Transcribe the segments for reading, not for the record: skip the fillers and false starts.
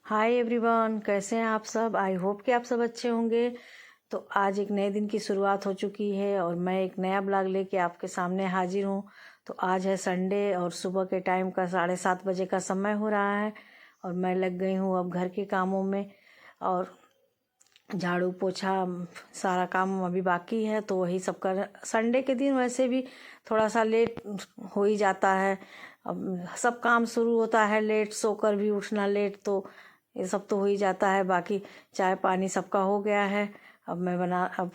Hi everyone, कैसे हैं आप सब। आई होप कि आप सब अच्छे होंगे। तो आज एक नए दिन की शुरुआत हो चुकी है और मैं एक नया ब्लॉग लेके आपके सामने हाजिर हूँ। तो आज है संडे और सुबह के टाइम का 7:30 बजे का समय हो रहा है और मैं लग गई हूँ अब घर के कामों में। और झाड़ू पोछा सारा काम अभी बाकी है, तो वही सब कर। संडे के दिन वैसे भी थोड़ा सा लेट हो ही जाता है। अब सब काम शुरू होता है लेट, सोकर भी उठना लेट, तो ये सब तो हो ही जाता है। बाकी चाय पानी सबका हो गया है। अब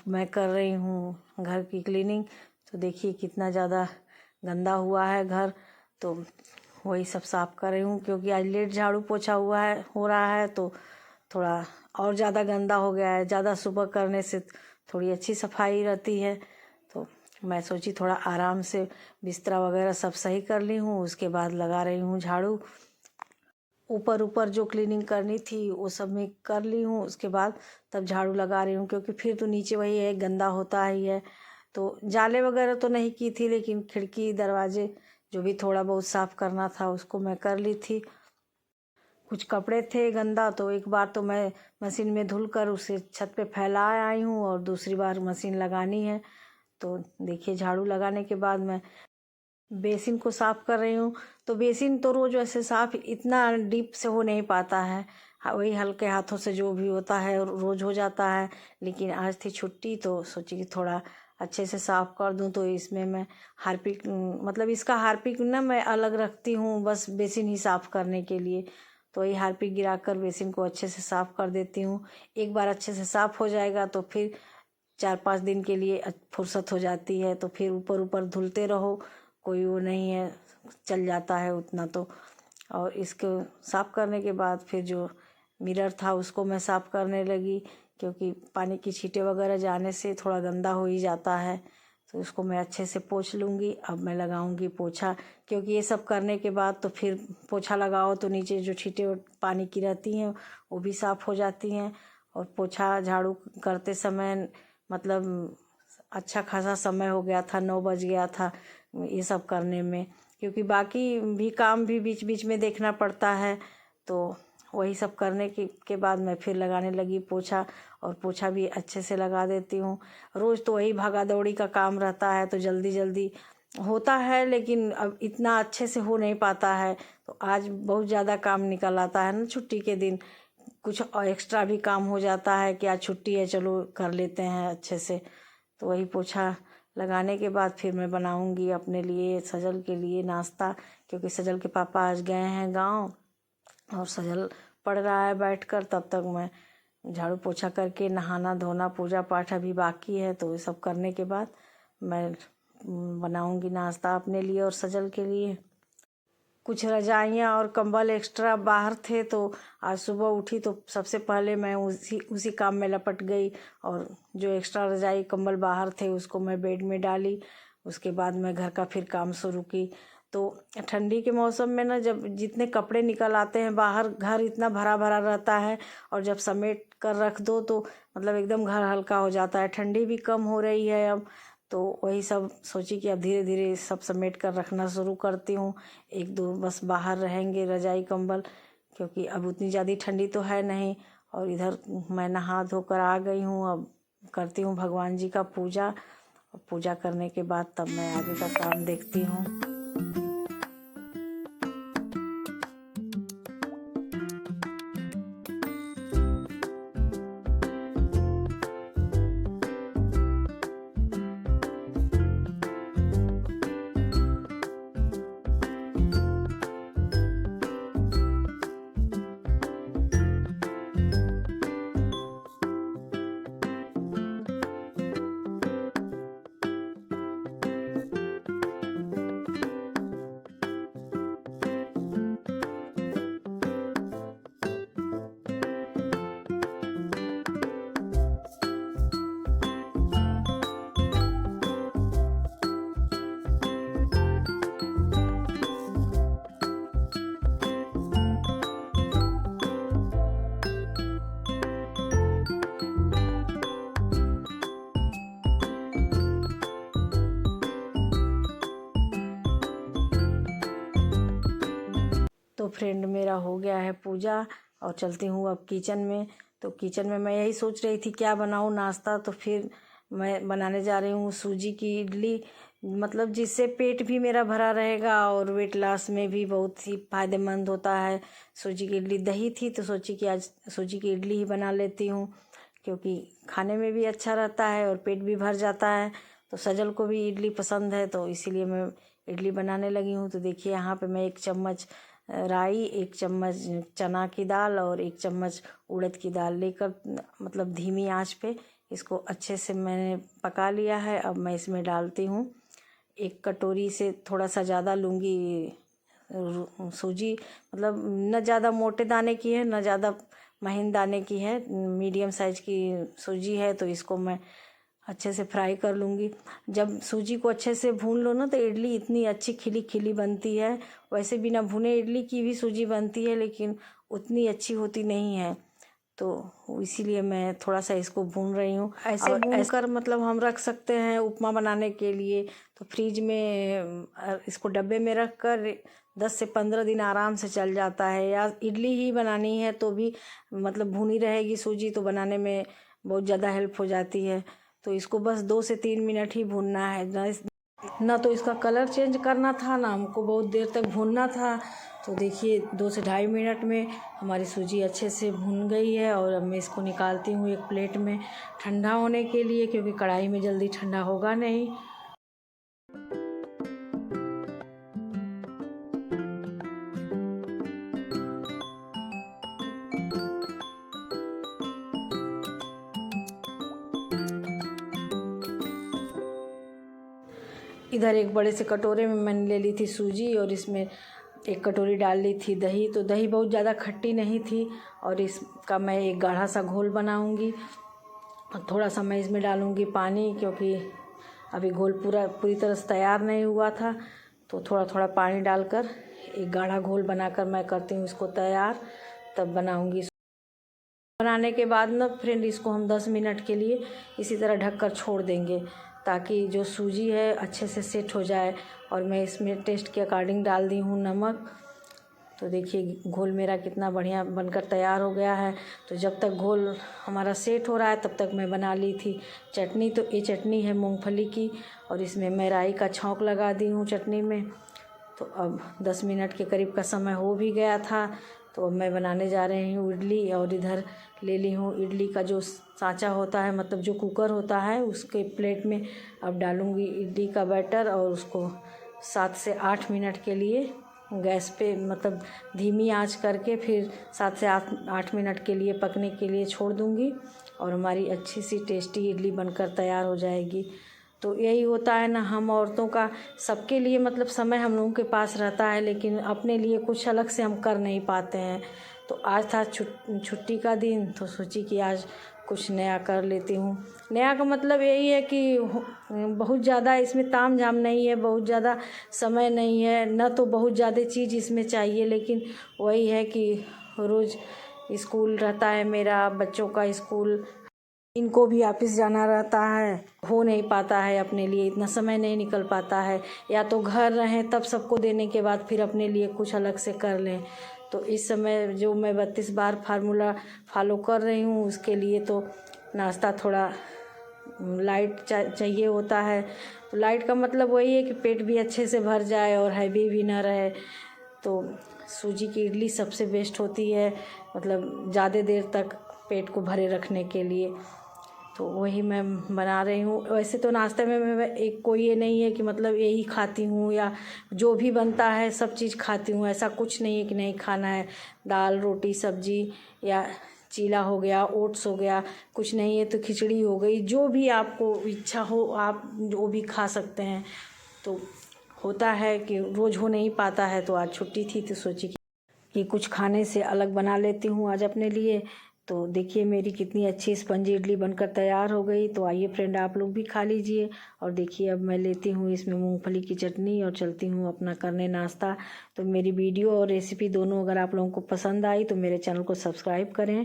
मैं कर रही हूँ घर की क्लीनिंग। तो देखिए कितना ज़्यादा गंदा हुआ है घर, तो वही सब साफ कर रही हूँ क्योंकि आज लेट झाड़ू पोछा हो रहा है, तो थोड़ा और ज़्यादा गंदा हो गया है। ज़्यादा सुबह करने से थोड़ी अच्छी सफाई रहती है, तो मैं सोची थोड़ा आराम से बिस्तरा वगैरह सब सही कर ली हूँ, उसके बाद लगा रही हूँ झाड़ू। ऊपर ऊपर जो क्लीनिंग करनी थी वो सब मैं कर ली हूँ, उसके बाद तब झाड़ू लगा रही हूँ क्योंकि फिर तो नीचे वही है, गंदा होता ही है। तो जाले वगैरह तो नहीं की थी, लेकिन खिड़की दरवाजे जो भी थोड़ा बहुत साफ़ करना था उसको मैं कर ली थी। कुछ कपड़े थे गंदा, तो एक बार तो मैं मशीन में धुल कर उसे छत पे फैला आई हूँ और दूसरी बार मशीन लगानी है। तो देखिए झाड़ू लगाने के बाद मैं बेसिन को साफ़ कर रही हूँ। तो बेसिन तो रोज़ वैसे साफ़ इतना डीप से हो नहीं पाता है, वही हल्के हाथों से जो भी होता है रोज़ हो जाता है। लेकिन आज थी छुट्टी तो सोची कि थोड़ा अच्छे से साफ़ कर दूँ। तो इसमें मैं हार्पिक मतलब इसका हार्पिक ना मैं अलग रखती हूँ, बस बेसिन ही साफ़ करने के लिए। तो वही हार्पिक गिरा कर बेसिन को अच्छे से साफ़ कर देती हूँ। एक बार अच्छे से साफ़ हो जाएगा तो फिर 4-5 दिन के लिए फुर्सत हो जाती है, तो फिर ऊपर ऊपर धुलते रहो, कोई वो नहीं है, चल जाता है उतना तो। और इसको साफ़ करने के बाद फिर जो मिरर था उसको मैं साफ़ करने लगी, क्योंकि पानी की छींटे वगैरह जाने से थोड़ा गंदा हो ही जाता है। तो उसको मैं अच्छे से पोंछ लूँगी। अब मैं लगाऊँगी पोछा, क्योंकि ये सब करने के बाद तो फिर पोछा लगाओ तो नीचे जो छींटे पानी की रहती हैं वो भी साफ़ हो जाती हैं। और पोछा झाड़ू करते समय मतलब अच्छा खासा समय हो गया था, 9 बज गया था ये सब करने में, क्योंकि बाकी भी काम भी बीच बीच में देखना पड़ता है। तो वही सब करने के बाद मैं फिर लगाने लगी पोछा, और पोछा भी अच्छे से लगा देती हूँ। रोज़ तो वही भागा दौड़ी का काम रहता है, तो जल्दी जल्दी होता है, लेकिन अब इतना अच्छे से हो नहीं पाता है। तो आज बहुत ज़्यादा काम निकल आता है ना छुट्टी के दिन, कुछ और एक्स्ट्रा भी काम हो जाता है कि आज छुट्टी है, चलो कर लेते हैं अच्छे से। तो वही पोछा लगाने के बाद फिर मैं बनाऊंगी अपने लिए, सजल के लिए नाश्ता, क्योंकि सजल के पापा आज गए हैं गांव और सजल पढ़ रहा है बैठकर। तब तक मैं झाड़ू पोछा करके नहाना धोना पूजा पाठ अभी बाकी है, तो ये सब करने के बाद मैं बनाऊंगी नाश्ता अपने लिए और सजल के लिए। कुछ रजाइयाँ और कंबल एक्स्ट्रा बाहर थे, तो आज सुबह उठी तो सबसे पहले मैं उसी काम में लपट गई, और जो एक्स्ट्रा रजाई कंबल बाहर थे उसको मैं बेड में डाली। उसके बाद मैं घर का फिर काम शुरू की। तो ठंडी के मौसम में ना, जब जितने कपड़े निकल आते हैं बाहर, घर इतना भरा भरा रहता है, और जब समेट कर रख दो तो मतलब एकदम घर हल्का हो जाता है। ठंडी भी कम हो रही है अब, तो वही सब सोची कि अब धीरे धीरे सब समेट कर रखना शुरू करती हूँ। एक दो बस बाहर रहेंगे रजाई कंबल, क्योंकि अब उतनी ज़्यादा ठंडी तो है नहीं। और इधर मैं नहा धोकर आ गई हूँ, अब करती हूँ भगवान जी का पूजा। पूजा करने के बाद तब मैं आगे का काम देखती हूँ। फ्रेंड मेरा हो गया है पूजा और चलती हूँ अब किचन में। तो किचन में मैं यही सोच रही थी क्या बनाऊँ नाश्ता, तो फिर मैं बनाने जा रही हूँ सूजी की इडली, मतलब जिससे पेट भी मेरा भरा रहेगा और वेट लॉस में भी बहुत ही फ़ायदेमंद होता है सूजी की इडली। दही थी तो सोची कि आज सूजी की इडली ही बना लेती हूँ, क्योंकि खाने में भी अच्छा रहता है और पेट भी भर जाता है। तो सजल को भी इडली पसंद है, तो इसीलिए मैं इडली बनाने लगी हूँ। तो देखिए यहाँ पे मैं 1 चम्मच राई, 1 चम्मच चना की दाल और 1 चम्मच उड़द की दाल लेकर, मतलब धीमी आंच पे इसको अच्छे से मैंने पका लिया है। अब मैं इसमें डालती हूँ 1 कटोरी से थोड़ा सा ज़्यादा लूँगी सूजी, मतलब न ज़्यादा मोटे दाने की है न ज़्यादा महीन दाने की है, मीडियम साइज की सूजी है। तो इसको मैं अच्छे से फ्राई कर लूँगी। जब सूजी को अच्छे से भून लो ना तो इडली इतनी अच्छी खिली खिली बनती है। वैसे बिना भुने इडली की भी सूजी बनती है, लेकिन उतनी अच्छी होती नहीं है, तो इसीलिए मैं थोड़ा सा इसको भून रही हूँ। ऐसे भून कर मतलब हम रख सकते हैं उपमा बनाने के लिए, तो फ्रिज में इसको डब्बे में रख कर 10 से 15 दिन आराम से चल जाता है। या इडली ही बनानी है तो भी मतलब भुनी रहेगी सूजी, तो बनाने में बहुत ज़्यादा हेल्प हो जाती है। तो इसको बस 2 से 3 मिनट ही भूनना है, ना तो इसका कलर चेंज करना था ना हमको बहुत देर तक भूनना था। तो देखिए 2 से ढाई मिनट में हमारी सूजी अच्छे से भून गई है। और अब मैं इसको निकालती हूँ एक प्लेट में ठंडा होने के लिए, क्योंकि कढ़ाई में जल्दी ठंडा होगा नहीं। इधर एक बड़े से कटोरे में मैंने ले ली थी सूजी और इसमें 1 कटोरी डाल ली थी दही। तो दही बहुत ज़्यादा खट्टी नहीं थी और इसका मैं एक गाढ़ा सा घोल बनाऊंगी। और थोड़ा सा मैं इसमें डालूंगी पानी, क्योंकि अभी घोल पूरी तरह से तैयार नहीं हुआ था। तो थोड़ा थोड़ा पानी डालकर एक गाढ़ा घोल बनाकर मैं करती हूँ इसको तैयार, तब बनाऊंगी। बनाने के बाद ना फ्रेंड इसको हम 10 मिनट के लिए इसी तरह ढक कर छोड़ देंगे, ताकि जो सूजी है अच्छे से सेट हो जाए। और मैं इसमें टेस्ट के अकॉर्डिंग डाल दी हूँ नमक। तो देखिए घोल मेरा कितना बढ़िया बनकर तैयार हो गया है। तो जब तक घोल हमारा सेट हो रहा है तब तक मैं बना ली थी चटनी। तो ये चटनी है मूंगफली की और इसमें मैं राई का छौंक लगा दी हूँ चटनी में। तो अब 10 मिनट के करीब का समय हो भी गया था, तो अब मैं बनाने जा रही हूँ इडली। और इधर ले ली हूँ इडली का जो सांचा होता है, मतलब जो कुकर होता है, उसके प्लेट में अब डालूँगी इडली का बैटर और उसको 7 से 8 मिनट के लिए गैस पे मतलब धीमी आंच करके फिर 7 से 8 मिनट के लिए पकने के लिए छोड़ दूँगी और हमारी अच्छी सी टेस्टी इडली बनकर तैयार हो जाएगी। तो यही होता है ना, हम औरतों का सबके लिए मतलब समय हम लोगों के पास रहता है, लेकिन अपने लिए कुछ अलग से हम कर नहीं पाते हैं। तो आज था छुट्टी का दिन, तो सोची कि आज कुछ नया कर लेती हूँ। नया का मतलब यही है कि बहुत ज़्यादा इसमें ताम झाम नहीं है, बहुत ज़्यादा समय नहीं है, न तो बहुत ज़्यादा चीज़ इसमें चाहिए, लेकिन वही है कि रोज़ स्कूल रहता है मेरा, बच्चों का स्कूल, इनको भी ऑफिस जाना रहता है, हो नहीं पाता है अपने लिए, इतना समय नहीं निकल पाता है। या तो घर रहें तब सबको देने के बाद फिर अपने लिए कुछ अलग से कर लें। तो इस समय जो मैं 32 बार फार्मूला फॉलो कर रही हूँ, उसके लिए तो नाश्ता थोड़ा लाइट चाहिए होता है। तो लाइट का मतलब वही है कि पेट भी अच्छे से भर जाए और हैवी भी ना रहे। तो सूजी की इडली सबसे बेस्ट होती है, मतलब ज़्यादा देर तक पेट को भरे रखने के लिए। तो वही मैं बना रही हूँ। वैसे तो नाश्ते में मैं एक कोई ये नहीं है कि मतलब यही खाती हूँ, या जो भी बनता है सब चीज़ खाती हूँ, ऐसा कुछ नहीं है कि नहीं खाना है। दाल रोटी सब्जी या चीला हो गया, ओट्स हो गया, कुछ नहीं है तो खिचड़ी हो गई, जो भी आपको इच्छा हो आप जो भी खा सकते हैं। तो होता है कि रोज़ हो नहीं पाता है, तो आज छुट्टी थी तो सोची कि कुछ खाने से अलग बना लेती हूँ आज अपने लिए। तो देखिए मेरी कितनी अच्छी स्पंजी इडली बनकर तैयार हो गई। तो आइए फ्रेंड आप लोग भी खा लीजिए। और देखिए अब मैं लेती हूँ इसमें मूंगफली की चटनी और चलती हूँ अपना करने नाश्ता। तो मेरी वीडियो और रेसिपी दोनों अगर आप लोगों को पसंद आई तो मेरे चैनल को सब्सक्राइब करें।